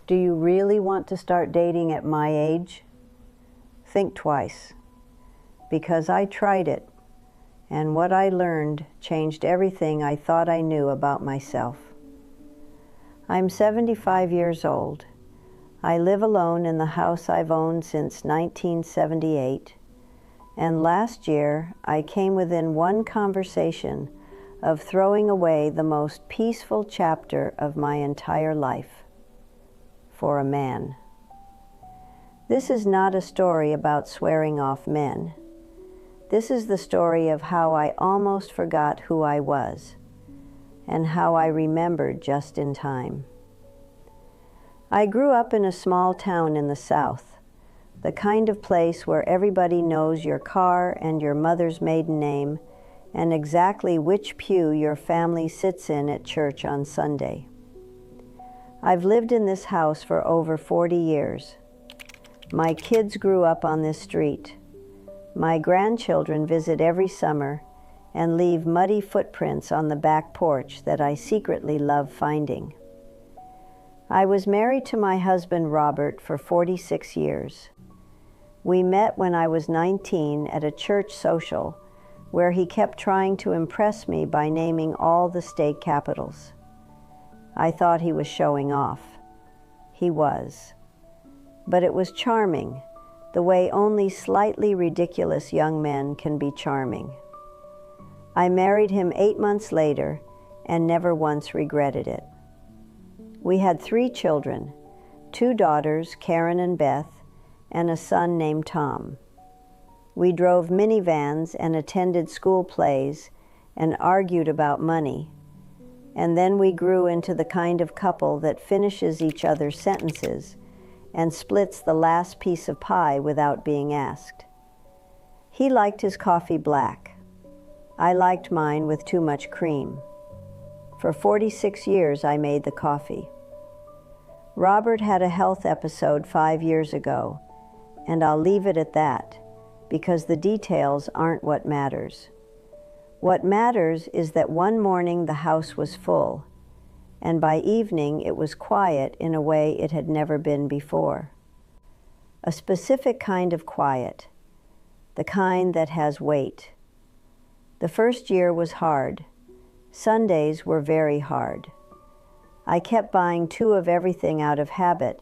Do you really want to start dating at my age? Think twice, because I tried it, and what I learned changed everything I thought I knew about myself. I'm 75 years old. I live alone in the house I've owned since 1978, and last year I came within one conversation of throwing away the most peaceful chapter of my entire life. For a man. This is not a story about swearing off men. This is the story of how I almost forgot who I was, and how I remembered just in time. I grew up in a small town in the South, the kind of place where everybody knows your car and your mother's maiden name, and exactly which pew your family sits in at church on Sunday. I've lived in this house for over 40 years. My kids grew up on this street. My grandchildren visit every summer and leave muddy footprints on the back porch that I secretly love finding. I was married to my husband Robert for 46 years. We met when I was 19 at a church social where he kept trying to impress me by naming all the state capitals. I thought he was showing off. He was. But it was charming, the way only slightly ridiculous young men can be charming. I married him 8 months later and never once regretted it. We had 3 children, 2 daughters, Karen and Beth, and a son named Tom. We drove minivans and attended school plays and argued about money. And then we grew into the kind of couple that finishes each other's sentences and splits the last piece of pie without being asked. He liked his coffee black. I liked mine with too much cream. For 46 years, I made the coffee. Robert had a health episode 5 years ago, and I'll leave it at that, because the details aren't what matters. What matters is that one morning the house was full, and by evening it was quiet in a way it had never been before. A specific kind of quiet, the kind that has weight. The first year was hard. Sundays were very hard. I kept buying 2 of everything out of habit,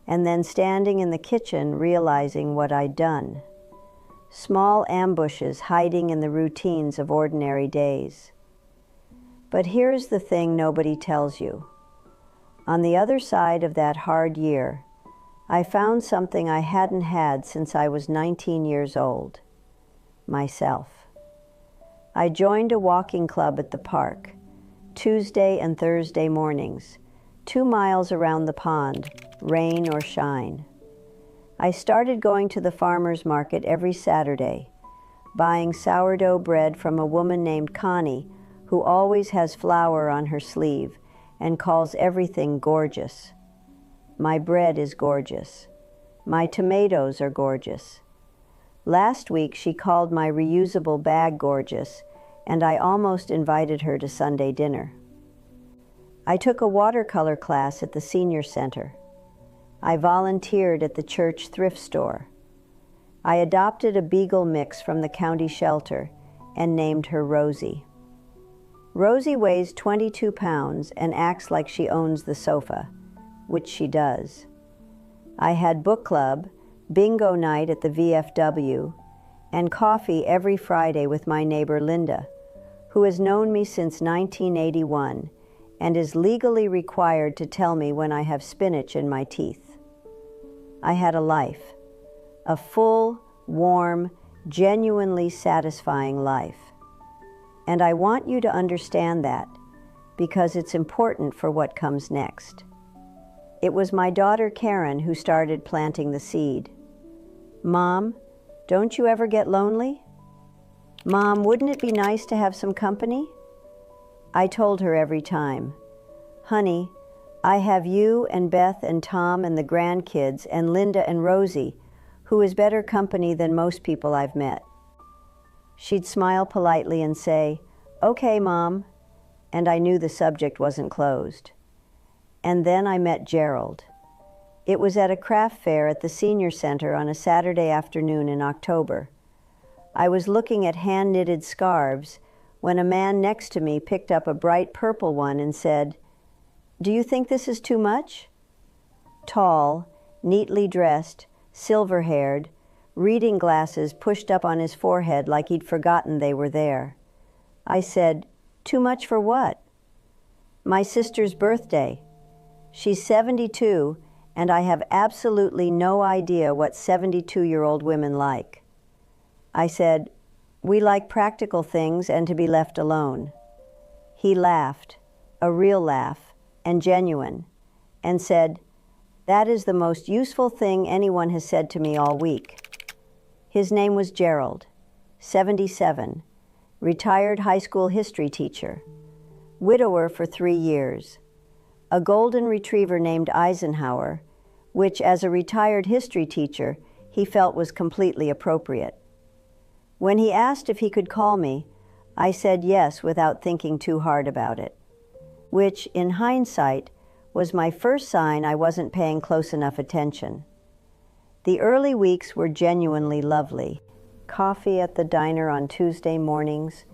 and then standing in the kitchen realizing what I'd done. Small ambushes hiding in the routines of ordinary days. But here's the thing nobody tells you. On the other side of that hard year, I found something I hadn't had since I was 19 years old. Myself. I joined a walking club at the park, Tuesday and Thursday mornings, 2 miles around the pond, rain or shine. I started going to the farmer's market every Saturday, buying sourdough bread from a woman named Connie, who always has flour on her sleeve and calls everything gorgeous. My bread is gorgeous. My tomatoes are gorgeous. Last week she called my reusable bag gorgeous, and I almost invited her to Sunday dinner. I took a watercolor class at the senior center. I volunteered at the church thrift store. I adopted a beagle mix from the county shelter and named her Rosie. Rosie weighs 22 pounds and acts like she owns the sofa, which she does. I had book club, bingo night at the VFW, and coffee every Friday with my neighbor Linda, who has known me since 1981 and is legally required to tell me when I have spinach in my teeth. I had a life, a full, warm, genuinely satisfying life. And I want you to understand that, because it's important for what comes next. It was my daughter Karen who started planting the seed. Mom, don't you ever get lonely? Mom, wouldn't it be nice to have some company? I told her every time, honey, I have you and Beth and Tom and the grandkids and Linda and Rosie, who is better company than most people I've met. She'd smile politely and say, okay, Mom, and I knew the subject wasn't closed. And then I met Gerald, It was at a craft fair at the senior center on a Saturday afternoon in October. I was looking at hand-knitted scarves when a man next to me picked up a bright purple one and said, "Do you think this is too much?" Tall, neatly dressed, silver-haired, reading glasses pushed up on his forehead like he'd forgotten they were there. I said, "Too much for what?" "My sister's birthday. She's 72, and I have absolutely no idea what 72-year-old women like." I said, "We like practical things and to be left alone." He laughed, a real laugh, and genuine, and said, "That is the most useful thing anyone has said to me all week." His name was Gerald, 77, retired high school history teacher, widower for 3 years, a golden retriever named Eisenhower, which as a retired history teacher he felt was completely appropriate. When he asked if he could call me, I said yes without thinking too hard about it, which, in hindsight, was my first sign I wasn't paying close enough attention. The early weeks were genuinely lovely. Coffee at the diner on Tuesday mornings.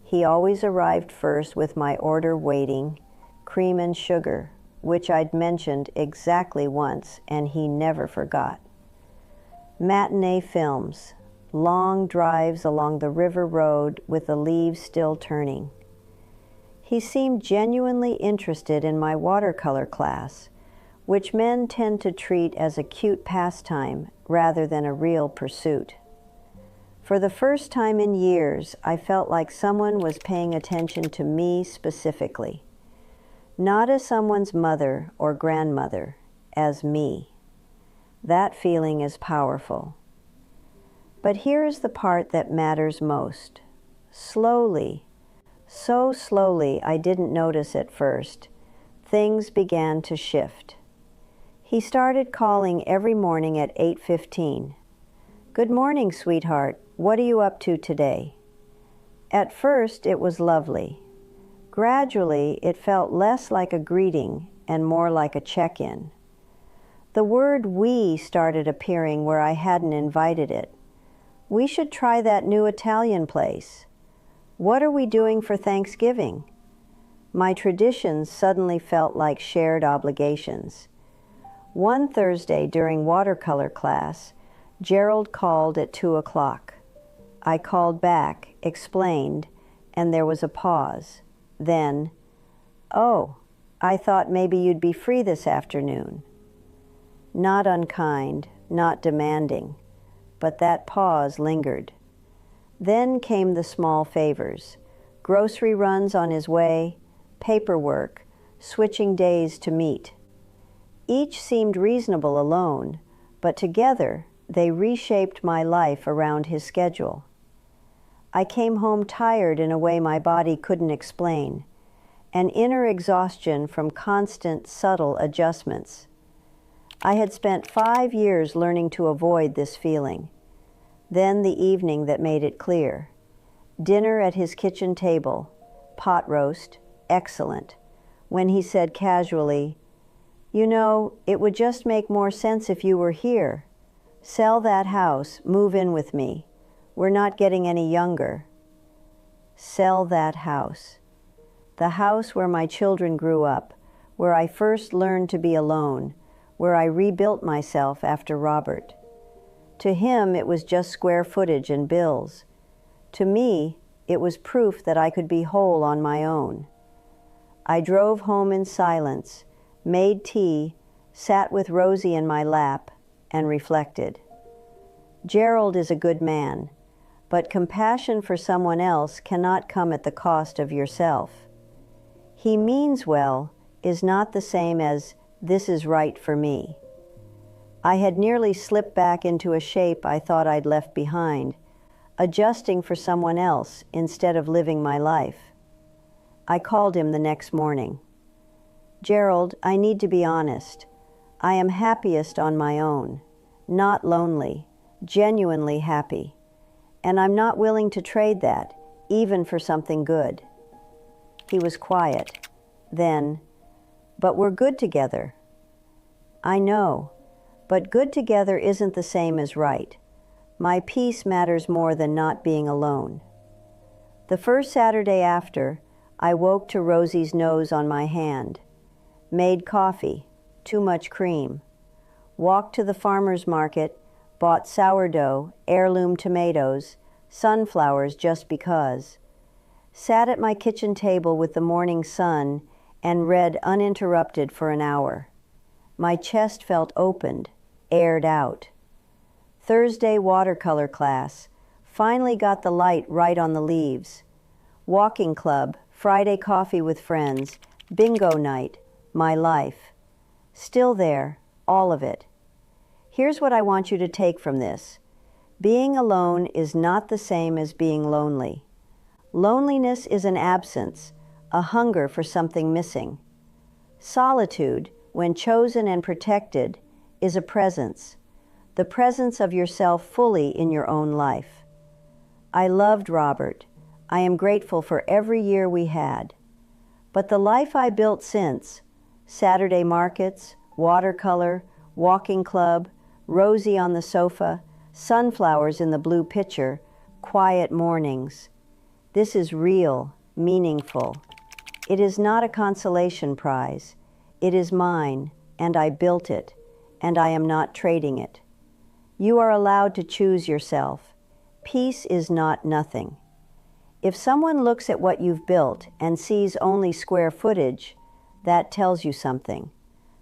He always arrived first with my order waiting, cream and sugar, which I'd mentioned exactly once and he never forgot. Matinee films, long drives along the river road with the leaves still turning. He seemed genuinely interested in my watercolor class, which men tend to treat as a cute pastime rather than a real pursuit. For the first time in years, I felt like someone was paying attention to me specifically. Not as someone's mother or grandmother, as me. That feeling is powerful. But here is the part that matters most. Slowly, so slowly I didn't notice at first, things began to shift. He started calling every morning at 8:15. "Good morning, sweetheart. What are you up to today?" At first it was lovely. Gradually it felt less like a greeting and more like a check-in. The word "we" started appearing where I hadn't invited it. "We should try that new Italian place." "What are we doing for Thanksgiving?" My traditions suddenly felt like shared obligations. One Thursday during watercolor class, Gerald called at 2 o'clock. I called back, explained, and there was a pause. Then, "Oh, I thought maybe you'd be free this afternoon." Not unkind, not demanding, but that pause lingered. Then came the small favors, grocery runs on his way, paperwork, switching days to meet. Each seemed reasonable alone, but together they reshaped my life around his schedule. I came home tired in a way my body couldn't explain, an inner exhaustion from constant, subtle adjustments. I had spent 5 years learning to avoid this feeling. Then the evening that made it clear. Dinner at his kitchen table, pot roast, excellent, when he said casually, "You know, it would just make more sense if you were here. Sell that house, move in with me. We're not getting any younger." Sell that house. The house where my children grew up, where I first learned to be alone, where I rebuilt myself after Robert. To him, it was just square footage and bills. To me, it was proof that I could be whole on my own. I drove home in silence, made tea, sat with Rosie in my lap, and reflected. Gerald is a good man, but compassion for someone else cannot come at the cost of yourself. He means well is not the same as "this is right for me." I had nearly slipped back into a shape I thought I'd left behind, adjusting for someone else instead of living my life. I called him the next morning. "Gerald, I need to be honest. I am happiest on my own, not lonely, genuinely happy. And I'm not willing to trade that, even for something good." He was quiet. Then, "But we're good together." "I know, But good together isn't the same as right. My peace matters more than not being alone. The first Saturday after, I woke to Rosie's nose on my hand. Made coffee, too much cream. Walked to the farmer's market, bought sourdough, heirloom tomatoes, sunflowers just because. Sat at my kitchen table with the morning sun and read uninterrupted for an hour. My chest felt opened, aired out. Thursday watercolor class. Finally got the light right on the leaves. Walking club, Friday coffee with friends, bingo night, my life. Still there, all of it. Here's what I want you to take from this. Being alone is not the same as being lonely. Loneliness is an absence, a hunger for something missing. Solitude, when chosen and protected, is a presence, the presence of yourself fully in your own life. I loved Robert. I am grateful for every year we had. But the life I built since, Saturday markets, watercolor, walking club, Rosie on the sofa, sunflowers in the blue pitcher, quiet mornings. This is real, meaningful. It is not a consolation prize. It is mine, and I built it, and I am not trading it. You are allowed to choose yourself. Peace is not nothing. If someone looks at what you've built and sees only square footage, that tells you something.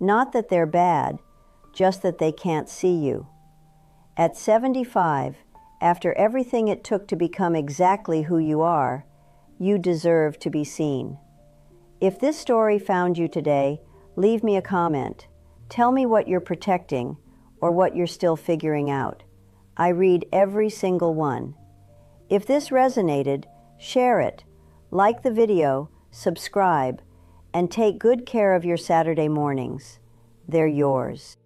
Not that they're bad, just that they can't see you. At 75, after everything it took to become exactly who you are, you deserve to be seen. If this story found you today, leave me a comment. Tell me what you're protecting or what you're still figuring out. I read every single one. If this resonated, share it, like the video, subscribe, and take good care of your Saturday mornings. They're yours.